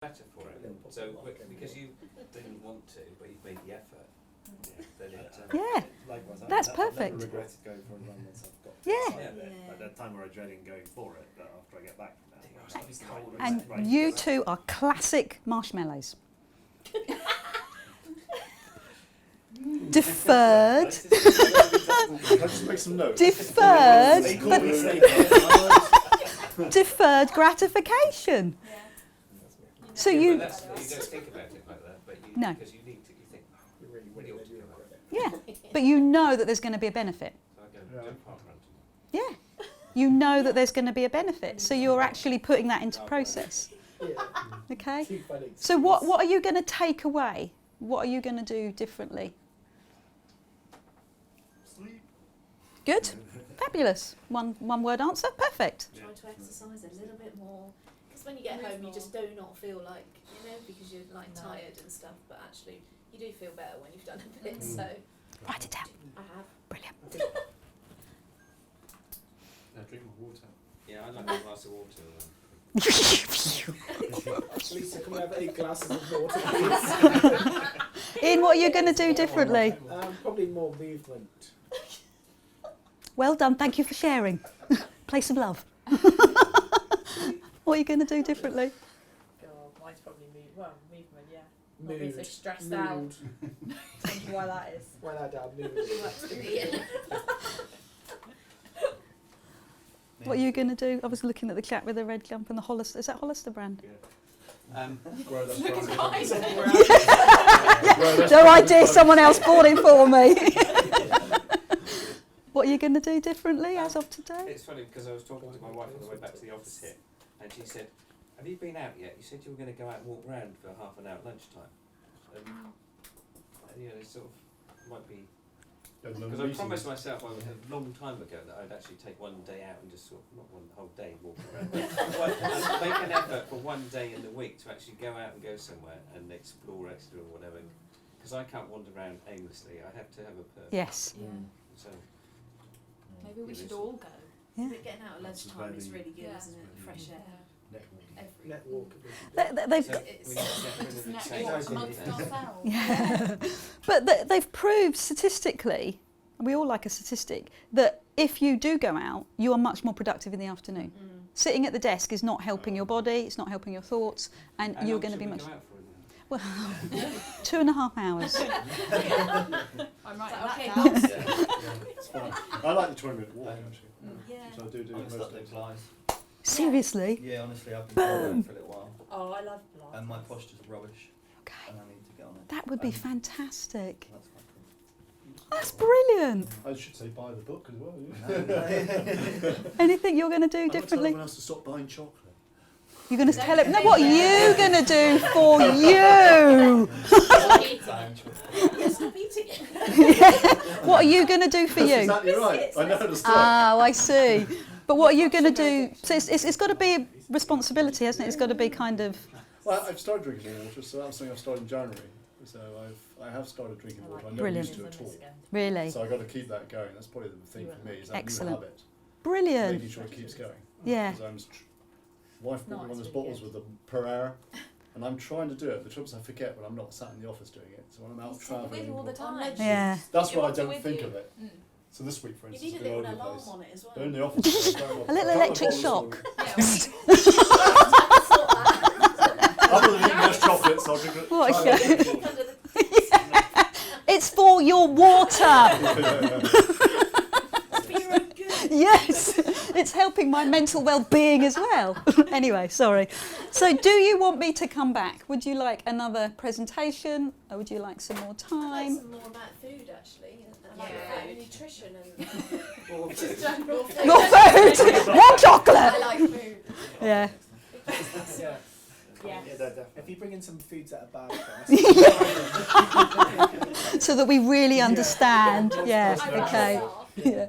better for it. So because you didn't want to, but you've made the effort. Yeah, Likewise, that's I've perfect. never regretted going for a run once I've got Yeah. to it. Like that time where I'm dreading going for it, but after I get back from that, And you two are classic marshmallows. Deferred. Can I just make some notes? Deferred. Deferred gratification. So you you, don't think about it like that, but you, No. because you need to. You think, oh, you really ought to go out. yeah, but you know that there's going to be a benefit. So I go do a park run. Yeah, you know that there's going to be a benefit, so you're actually putting that into process. Okay. So what are you going to take away? What are you going to do differently? Sleep. Good, fabulous. One word answer, perfect. Try to exercise a little bit more. Because when you get home, you just do not feel like, because you're like tired and stuff. But actually, you do feel better when you've done a bit. So Write it down. I have. Brilliant. No, drink more water. Yeah, I like a glass of water. Lisa, can we have 8 glasses of water, please? Ian, what are you going to do differently? Probably more movement. Well done, thank you for sharing. Place of love. What are you going to do differently? God, mine's probably movement, yeah. Mood. Not being so stressed out. Thinking why that is. Why that down? Mood. What are you going to do? I was looking at the chap with the red jump and the Hollister. Is that Hollister brand? No idea, someone else bought it for me. What are you going to do differently as of today? It's funny because I was talking to my wife on the way back to the office here, and she said, "Have you been out yet? You said you were going to go out and walk around for half an hour at lunchtime." It sort of might be. Because I promised myself a long time ago that I'd actually take one day out and just sort of, not one whole day walking around, but make an effort for one day in the week to actually go out and go somewhere and explore extra or whatever. Because I can't wander around aimlessly. I have to have a purpose. Yes. Yeah. So Maybe we should all go. Yeah. But getting out at lunchtime is really good, isn't it? Fresh air. Net walk. They've, so we need to get rid of the change. Amongst ourselves. yeah. But they've proved statistically, and we all like a statistic, that if you do go out, you are much more productive in the afternoon. Sitting at the desk is not helping your body, it's not helping your thoughts, and How you're long going to should be we much... go out for then? Well, 2.5 hours. I'm writing Okay. that down. It's fine. I like the 20-minute walk actually. Yeah. So I do I'm most stuck days. in Blythe. Seriously? Yeah, honestly, I've been going for a little while, Oh, I love Blythe. and my posture's rubbish, Okay. and I need to get on it. That would be fantastic. That's quite cool. That's brilliant. I should say buy the book as well. Yeah. Anything you're going to do I might tell differently? everyone else to stop buying chocolate. You're going to tell him, no, what are you going to do for you? Stop eating it. What are you going to do for That's you? exactly right. I know how to stop. Oh, I see. But what are you going to do? So it's got to be a responsibility, hasn't it? It's got to be kind of... Well, I've started drinking more water, so that's something I've started in January. So I have started drinking water. I never Brilliant. used to at all. Really? So I've got to keep that going. That's probably the thing for me, is that Excellent. new habit. Brilliant. Making sure it keeps going. Yeah. Because wife bought me one of those really bottles good. with them per hour, and I'm trying to do it. The trouble is I forget when I'm not sat in the office doing it. So when I'm out travelling, all the time. Yeah. that's You why I want it don't with think you. of it. So this week, for You instance, need a I've been all little over the alarm place. on it as well. They're in the office. A little electric shock. Other than eating less chocolates, I'll drink it. What a try shame. that. It's for your water. For your own good. Yes. It's helping my mental well-being as well. Anyway, sorry. So do you want me to come back? Would you like another presentation? Or would you like some more I'd like time? some more about food actually. Like Yeah. nutrition and Just general food. More food! More chocolate! I like food. Yeah. Yeah. Yes. Yeah, definitely. If you bring in some foods that are bad for us. So that we really understand. Yeah, I would okay. laugh. Yeah.